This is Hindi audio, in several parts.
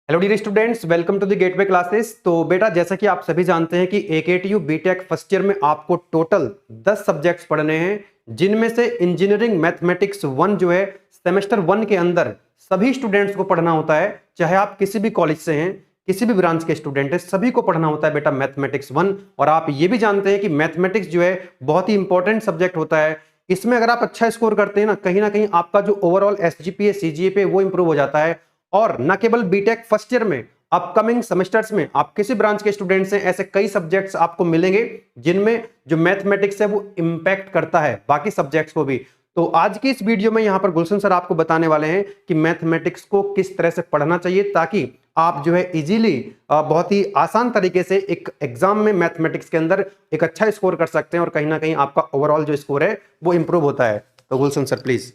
Hello dear students, welcome to the gateway classes. तो बेटा, जैसा कि आप सभी जानते हैं कि एकेटीयू बीटेक फर्स्ट ईयर में आपको टोटल 10 सब्जेक्ट्स पढ़ने हैं, जिनमें से इंजीनियरिंग मैथमेटिक्स 1 जो है सेमेस्टर 1 के अंदर सभी स्टूडेंट्स को पढ़ना होता है। चाहे आप किसी भी कॉलेज से हैं, किसी भी ब्रांच के स्टूडेंट हैं, सभी को पढ़ना होता है बेटा मैथमेटिक्स 1। और आप ये भी जानते हैं कि मैथमेटिक्स जो है बहुत ही इंपॉर्टेंट सब्जेक्ट होता है। इसमें अगर आप अच्छा स्कोर करते हैं ना कहीं आपका जो ओवरऑल एसजीपीए सीजीपीए वो इंप्रूव हो जाता है। और न केवल बीटेक फर्स्ट ईयर में, अपकमिंग सेमेस्टर्स में आप किसी ब्रांच के स्टूडेंट्स हैं, ऐसे कई सब्जेक्ट्स आपको मिलेंगे जिनमें जो मैथमेटिक्स है वो इंपैक्ट करता है बाकी सब्जेक्ट्स को भी। तो आज की इस वीडियो में यहां पर गुलशन सर आपको बताने वाले हैं कि मैथमेटिक्स को किस तरह से पढ़ना चाहिए, ताकि आप जो है इजीली बहुत ही आसान तरीके से एक एग्जाम में मैथमेटिक्स के अंदर एक अच्छा स्कोर कर सकते हैं और कहीं ना कहीं आपका ओवरऑल जो स्कोर है वो इंप्रूव होता है। तो गुलशन सर प्लीज।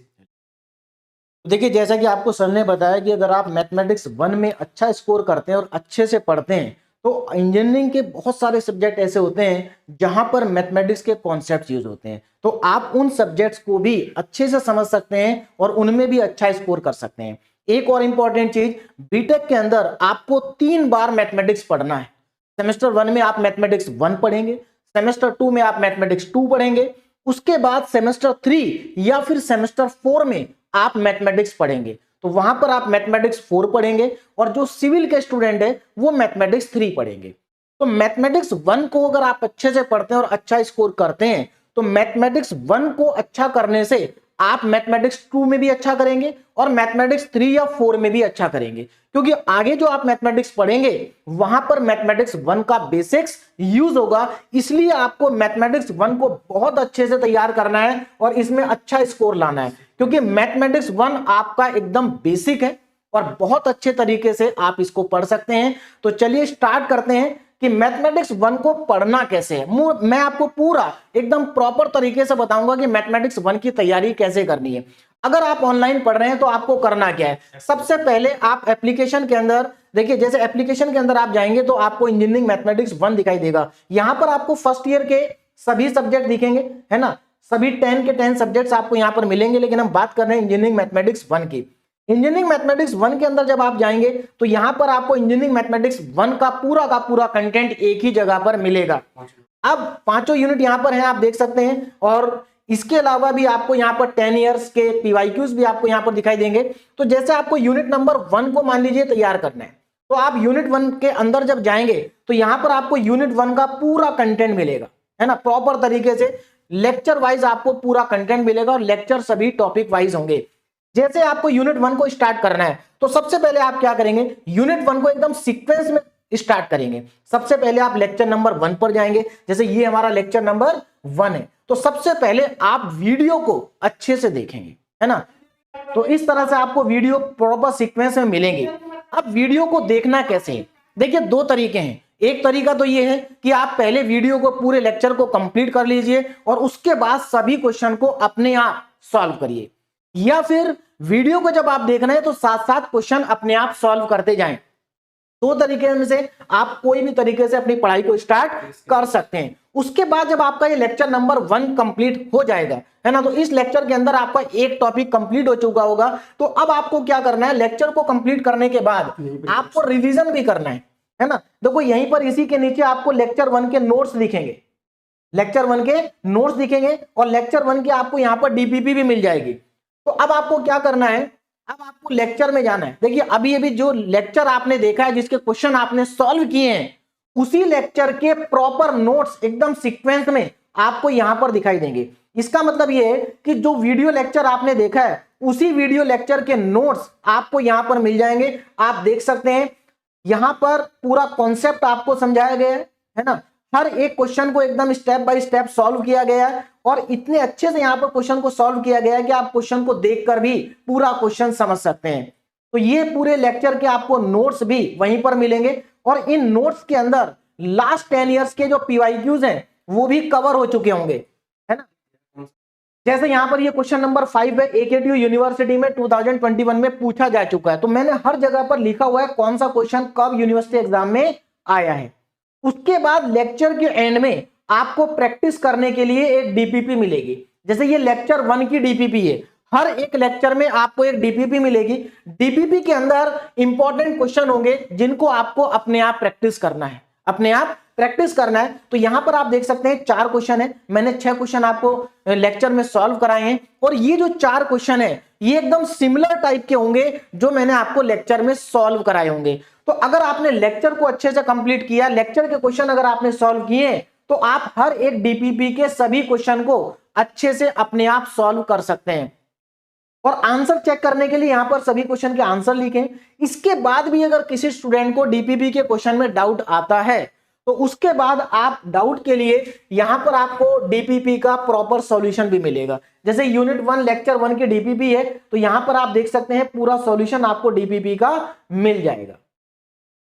देखिए, जैसा कि आपको सर ने बताया कि अगर आप मैथमेटिक्स 1 में अच्छा स्कोर करते हैं और अच्छे से पढ़ते हैं तो इंजीनियरिंग के बहुत सारे सब्जेक्ट ऐसे होते हैं जहां पर मैथमेटिक्स के कॉन्सेप्ट्स यूज होते हैं, तो आप उन सब्जेक्ट्स को भी अच्छे से समझ सकते हैं और उनमें भी अच्छा स्कोर कर सकते हैं। एक और इंपॉर्टेंट चीज, बीटेक के अंदर आपको 3 बार मैथमेटिक्स पढ़ना है। सेमेस्टर 1 में आप मैथमेटिक्स 1 पढ़ेंगे, सेमेस्टर 2 में आप मैथमेटिक्स 2 पढ़ेंगे, उसके बाद सेमेस्टर 3 या फिर सेमेस्टर 4 में आप मैथमेटिक्स पढ़ेंगे। तो वहां पर आप मैथमेटिक्स 4 पढ़ेंगे और जो सिविल के स्टूडेंट है वो मैथमेटिक्स 3 पढ़ेंगे। तो मैथमेटिक्स 1 को अगर आप अच्छे से पढ़ते हैं और अच्छा स्कोर करते हैं तो मैथमेटिक्स 1 को अच्छा करने से आप मैथमेटिक्स 2 में भी अच्छा करेंगे और मैथमेटिक्स 3 या 4 में भी अच्छा करेंगे, क्योंकि आगे जो आप मैथमेटिक्स पढ़ेंगे वहां पर मैथमेटिक्स 1 का बेसिक्स यूज होगा। इसलिए आपको मैथमेटिक्स 1 को बहुत अच्छे से तैयार करना है और इसमें अच्छा स्कोर लाना है, क्योंकि मैथमेटिक्स 1 आपका एकदम बेसिक है और बहुत अच्छे तरीके से आप इसको पढ़ सकते हैं। तो चलिए स्टार्ट करते हैं कि मैथमेटिक्स 1 को पढ़ना कैसे है। मैं आपको पूरा एकदम प्रॉपर तरीके से बताऊंगा कि मैथमेटिक्स 1 की तैयारी कैसे करनी है। अगर आप ऑनलाइन पढ़ रहे हैं तो आपको करना क्या है, सबसे पहले आप एप्लीकेशन के अंदर देखिए, जैसे एप्लीकेशन के अंदर आप जाएंगे तो आपको इंजीनियरिंग मैथमेटिक्स 1 दिखाई देगा। यहां पर आपको फर्स्ट ईयर के सभी सब्जेक्ट दिखेंगे, है ना, सभी 10 के 10 सब्जेक्ट्स आपको यहां पर मिलेंगे, लेकिन हम बात कर रहे हैं इंजीनियरिंग मैथमेटिक्स 1 की। इंजीनियरिंग मैथमेटिक्स 1 के अंदर जब आप जाएंगे तो यहां पर आपको इंजीनियरिंग मैथमेटिक्स 1 का पूरा कंटेंट एक ही जगह पर मिलेगा। अब पांचों यूनिट यहां पर हैं, आप देख सकते हैं, और इसके अलावा भी आपको यहां पर 10 इयर्स के पीवाईक्यूज भी आपको यहां पर दिखाई देंगे। तो जैसे आपको यूनिट नंबर 1 को मान लीजिए तैयार करना है, तो आप यूनिट 1 के अंदर जब जाएंगे तो यहां पर आपको यूनिट 1 का पूरा कंटेंट मिलेगा, है ना, प्रॉपर तरीके से लेक्चर वाइज आपको पूरा कंटेंट मिलेगा और लेक्चर सभी टॉपिक वाइज होंगे। जैसे आपको यूनिट 1 को स्टार्ट करना है तो सबसे पहले आप क्या करेंगे, यूनिट 1 को एकदम सीक्वेंस में स्टार्ट करेंगे। सबसे पहले आप लेक्चर नंबर 1 पर जाएंगे, जैसे ये हमारा लेक्चर नंबर 1 है, तो सबसे पहले आप वीडियो को अच्छे से देखेंगे, है ना। तो इस तरह से आपको वीडियो प्रॉपर सीक्वेंस में मिलेंगे। अब वीडियो को देखना कैसे है, देखिए 2 तरीके हैं। एक तरीका तो ये है कि आप पहले वीडियो को पूरे लेक्चर को कंप्लीट कर लीजिए और उसके बाद सभी क्वेश्चन को अपने आप सॉल्व करिए, या फिर वीडियो को जब आप देख रहे हैं तो साथ साथ क्वेश्चन अपने आप सॉल्व करते जाएं। 2 तरीके में से आप कोई भी तरीके से अपनी पढ़ाई को स्टार्ट कर सकते हैं। उसके बाद जब आपका ये लेक्चर नंबर 1 कंप्लीट हो जाएगा, है ना, तो इस लेक्चर के अंदर आपका एक टॉपिक कंप्लीट हो चुका होगा। तो अब आपको क्या करना है, लेक्चर को कंप्लीट करने के बाद आपको रिवीजन भी करना है ना। देखो यहीं पर इसी के नीचे आपको लेक्चर 1 के नोट्स दिखेंगे, लेक्चर 1 के नोट्स दिखेंगे और लेक्चर 1 की आपको यहां पर डीपीपी भी मिल जाएगी। तो अब आपको क्या करना है, अब आपको लेक्चर में जाना है। देखिए अभी अभी जो लेक्चर आपने देखा है, जिसके क्वेश्चन आपने सॉल्व किए हैं, उसी लेक्चर के प्रॉपर नोट्स एकदम सीक्वेंस में आपको यहां पर दिखाई देंगे। इसका मतलब ये है कि जो वीडियो लेक्चर आपने देखा है उसी वीडियो लेक्चर के नोट्स आपको यहां पर मिल जाएंगे। आप देख सकते हैं यहां पर पूरा कॉन्सेप्ट आपको समझाया गया है ना, हर एक क्वेश्चन को एकदम स्टेप बाय स्टेप सॉल्व किया गया है और इतने अच्छे से यहां पर क्वेश्चन को सॉल्व किया गया है कि आप क्वेश्चन को देखकर भी पूरा क्वेश्चन समझ सकते हैं। तो ये पूरे लेक्चर के आपको नोट्स भी वहीं पर मिलेंगे और इन नोट्स के अंदर लास्ट 10 इयर्स के जो पीवाईक्यूज हैं वो भी कवर हो चुके होंगे, है ना। जैसे यहां पर ये क्वेश्चन नंबर 5 है, एकेटीयू यूनिवर्सिटी में 2021 में पूछा जा चुका है। तो मैंने हर जगह पर लिखा हुआ है कौन सा क्वेश्चन कब यूनिवर्सिटी एग्जाम में आया है। उसके बाद लेक्चर के एंड में आपको प्रैक्टिस करने के लिए एक डीपीपी मिलेगी। जैसे ये लेक्चर 1 की डीपीपी है, हर एक लेक्चर में आपको एक डीपीपी मिलेगी। डीपीपी के अंदर इंपॉर्टेंट क्वेश्चन होंगे जिनको आपको अपने आप प्रैक्टिस करना है, अपने आप प्रैक्टिस करना है। तो यहां पर आप देख सकते हैं 4 क्वेश्चन है, मैंने 6 क्वेश्चन आपको लेक्चर में सॉल्व कराए हैं और ये जो 4 क्वेश्चन है ये एकदम सिमिलर टाइप के होंगे जो मैंने आपको लेक्चर में सॉल्व कराए होंगे। तो अगर आपने लेक्चर को अच्छे से कंप्लीट किया, लेक्चर के क्वेश्चन अगर आपने सॉल्व किए, तो आप हर एक डीपीपी के सभी क्वेश्चन को अच्छे से अपने आप सॉल्व कर सकते हैं। और आंसर चेक करने के लिए यहां पर सभी क्वेश्चन के आंसर लिखें। इसके बाद भी अगर किसी स्टूडेंट को डीपीपी के क्वेश्चन में डाउट आता है तो उसके बाद आप डाउट के लिए यहां पर आपको डीपीपी का प्रॉपर सॉल्यूशन भी मिलेगा। जैसे यूनिट 1 लेक्चर 1 की डीपीपी है तो यहां पर आप देख सकते हैं पूरा सॉल्यूशन आपको डीपीपी का मिल जाएगा।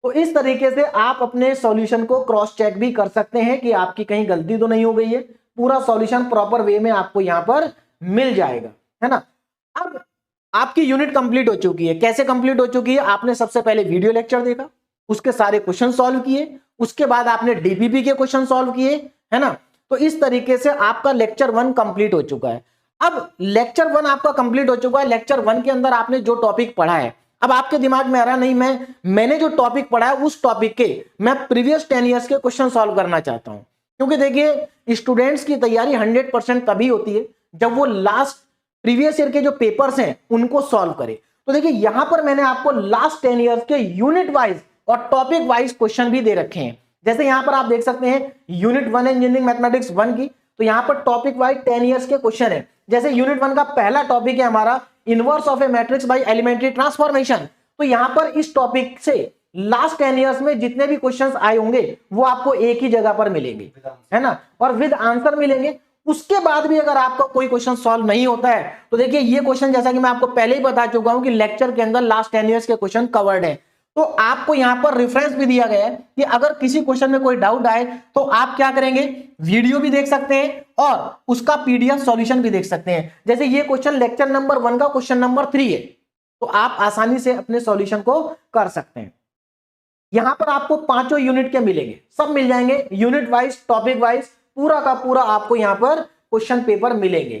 तो इस तरीके से आप अपने सॉल्यूशन को क्रॉस चेक भी कर सकते हैं कि आपकी कहीं गलती तो नहीं हो गई है। पूरा सॉल्यूशन प्रॉपर वे में आपको यहां पर मिल जाएगा, है ना। अब आपकी यूनिट कंप्लीट हो चुकी है। कैसे कंप्लीट हो चुकी है? आपने सबसे पहले वीडियो लेक्चर देखा, उसके सारे क्वेश्चन सॉल्व किए, उसके बाद आपने डीपीपी के क्वेश्चन सॉल्व किए, है ना। तो इस तरीके से आपका लेक्चर 1 कंप्लीट हो चुका है। अब लेक्चर 1 आपका कंप्लीट हो चुका है। लेक्चर 1 के अंदर आपने जो टॉपिक पढ़ा है, अब आपके दिमाग में आ रहा नहीं मैंने जो टॉपिक पढ़ा है उस टॉपिक के मैं प्रीवियस 10 ईयर्स के क्वेश्चन सॉल्व करना चाहता हूं। क्योंकि देखिए स्टूडेंट्स की तैयारी 100% तभी होती है जब वो लास्ट प्रीवियस ईयर के जो पेपर्स हैं उनको सॉल्व करे। तो देखिए यहां पर मैंने आपको लास्ट 10 ईयर्स के यूनिट वाइज और टॉपिक वाइज क्वेश्चन भी दे रखे हैं। जैसे यहां पर आप देख सकते हैं यूनिट 1 इंजीनियरिंग मैथमेटिक्स 1 की, तो यहां पर टॉपिक वाइज 10 ईयर्स के क्वेश्चन है। जैसे यूनिट 1 का पहला टॉपिक है हमारा inverse of a matrix by elementary transformation. तो यहां पर इस टॉपिक से लास्ट 10 ईयर्स में जितने भी क्वेश्चंस आए होंगे वो आपको एक ही जगह पर मिलेंगे, है ना, और विद आंसर मिलेंगे। उसके बाद भी अगर आपका कोई क्वेश्चन सॉल्व नहीं होता है तो देखिए ये क्वेश्चन जैसा कि मैं आपको पहले ही बता चुका हूं कि लेक्चर के अंदर लास्ट 10 ईयर्स के क्वेश्चन कवर्ड है। तो आपको यहां पर रेफरेंस भी दिया गया है कि अगर किसी क्वेश्चन में कोई डाउट आए तो आप क्या करेंगे, वीडियो भी देख सकते हैं और उसका पीडीएफ सॉल्यूशन भी देख सकते हैं। जैसे ये क्वेश्चन लेक्चर नंबर 1 का क्वेश्चन नंबर 3 है, तो आप आसानी से अपने सॉल्यूशन को कर सकते हैं। यहां पर आपको 5 यूनिट के मिलेंगे, सब मिल जाएंगे यूनिट वाइज टॉपिक वाइज, पूरा का पूरा आपको यहां पर क्वेश्चन पेपर मिलेंगे,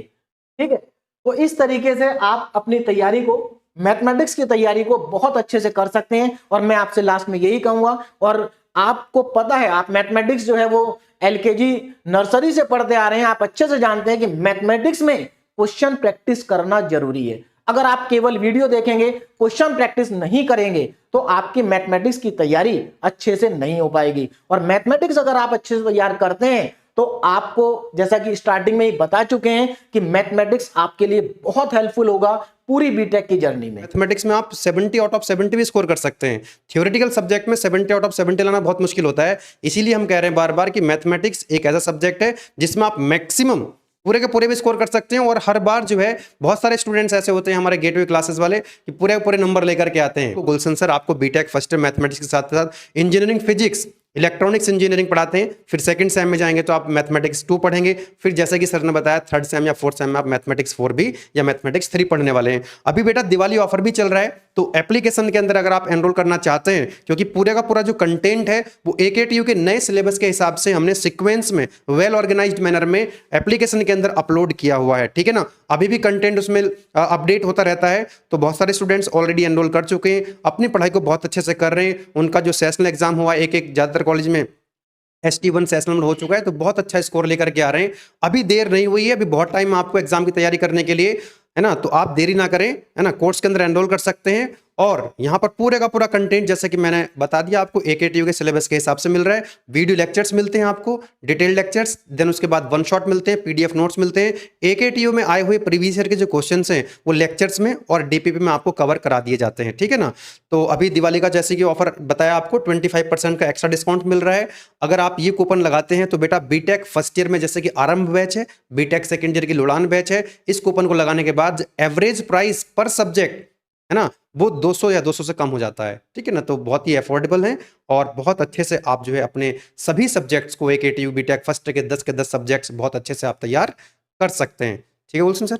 ठीक है। तो इस तरीके से आप अपनी तैयारी को, मैथमेटिक्स की तैयारी को बहुत अच्छे से कर सकते हैं। और मैं आपसे लास्ट में यही कहूंगा, और आपको पता है आप मैथमेटिक्स जो है वो एलकेजी नर्सरी से पढ़ते आ रहे हैं, आप अच्छे से जानते हैं कि मैथमेटिक्स में क्वेश्चन प्रैक्टिस करना जरूरी है। अगर आप केवल वीडियो देखेंगे, क्वेश्चन प्रैक्टिस नहीं करेंगे तो आपकी मैथमेटिक्स की तैयारी अच्छे से नहीं हो पाएगी। और मैथमेटिक्स अगर आप अच्छे से तैयार करते हैं तो आपको, जैसा कि स्टार्टिंग में ही बता चुके हैं, कि मैथमेटिक्स आपके लिए बहुत हेल्पफुल होगा पूरी बीटेक की जर्नी में। मैथमेटिक्स में आप 70 आउट ऑफ 70 भी स्कोर कर सकते हैं। थ्योरेटिकल सब्जेक्ट में 70 आउट ऑफ 70 लाना बहुत मुश्किल होता है। इसीलिए हम कह रहे हैं बार बार कि मैथमेटिक्स एक ऐसा सब्जेक्ट है जिसमें आप मैक्सिमम पूरे के पूरे भी स्कोर कर सकते हैं। और हर बार जो है बहुत सारे स्टूडेंट्स ऐसे होते हैं हमारे गेटवे क्लासेस वाले कि पूरे पूरे नंबर लेकर के आते हैं। तो गुलशन सर आपको बीटेक फर्स्ट ईयर मैथमेटिक्स के साथ साथ इंजीनियरिंग फिजिक्स, इलेक्ट्रॉनिक्स इंजीनियरिंग पढ़ाते हैं। फिर सेकंड सेम में जाएंगे तो आप मैथमेटिक्स 2 पढ़ेंगे। फिर जैसे कि सर ने बताया थर्ड सेम या फोर्थ सेम में आप मैथमेटिक्स 4 भी या मैथमेटिक्स 3 पढ़ने वाले हैं। अभी बेटा दिवाली ऑफर भी चल रहा है, तो एप्लीकेशन के अंदर अगर आप एनरोल करना चाहते हैं, क्योंकि पूरे का पूरा जो कंटेंट है वो एकेटीयू के नए सिलेबस के हिसाब से हमने सीक्वेंस में वेल ऑर्गेनाइज्ड मैनर में एप्लीकेशन के अंदर अपलोड किया हुआ है, ठीक है ना। अभी भी कंटेंट उसमें अपडेट होता रहता है। तो बहुत सारे स्टूडेंट्स ऑलरेडी एनरोल कर चुके हैं, अपनी पढ़ाई को बहुत अच्छे से कर रहे हैं। उनका जो सेशनल एग्जाम हुआ एक ज्यादातर कॉलेज में ST1 सेशनल हो चुका है, तो बहुत अच्छा स्कोर लेकर के आ रहे हैं। अभी देर नहीं हुई है, अभी बहुत टाइम आपको एग्जाम की तैयारी करने के लिए, है ना। तो आप देरी ना करें, है ना, कोर्स के अंदर एनरोल कर सकते हैं। और यहाँ पर पूरे का पूरा कंटेंट जैसे कि मैंने बता दिया आपको एकेटीयू के सिलेबस के हिसाब से मिल रहा है। वीडियो लेक्चर्स मिलते हैं आपको, डिटेल लेक्चर्स, देन उसके बाद 1 शॉट मिलते हैं, PDF नोट्स मिलते हैं। एकेटीयू में आए हुए प्रीवियस ईयर के जो क्वेश्चंस हैं वो लेक्चर्स में और DPP में आपको कवर करा दिए जाते हैं, ठीक है ना। तो अभी दिवाली का जैसे कि ऑफर बताया आपको 25% का एक्स्ट्रा डिस्काउंट मिल रहा है। अगर आप ये कूपन लगाते हैं तो बेटा बीटेक फर्स्ट ईयर में जैसे कि आरंभ बैच है, बीटेक सेकेंड ईयर की लुड़ान बैच है, इस कूपन को लगाने के बाद एवरेज प्राइस पर सब्जेक्ट, है ना, वो 200 या 200 से कम हो जाता है, ठीक है ना। तो बहुत ही अफोर्डेबल है और बहुत अच्छे से आप जो है अपने सभी सब्जेक्ट्स को एकेटीयू बीटेक फर्स्ट के 10 सब्जेक्ट्स बहुत अच्छे से आप तैयार कर सकते हैं, ठीक है गुलशन सर।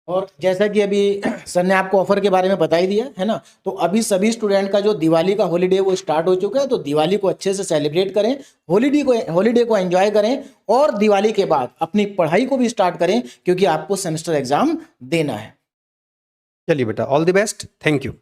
और जैसा कि अभी सर ने आपको ऑफर के बारे में बता ही दिया है ना, तो अभी सभी स्टूडेंट का जो दिवाली का हॉलीडे वो स्टार्ट हो चुका है, तो दिवाली को अच्छे से सेलिब्रेट करें, हॉलीडे को एंजॉय करें और दिवाली के बाद अपनी पढ़ाई को भी स्टार्ट करें, क्योंकि आपको सेमेस्टर एग्जाम देना है। चलिए बेटा, all the best, thank you.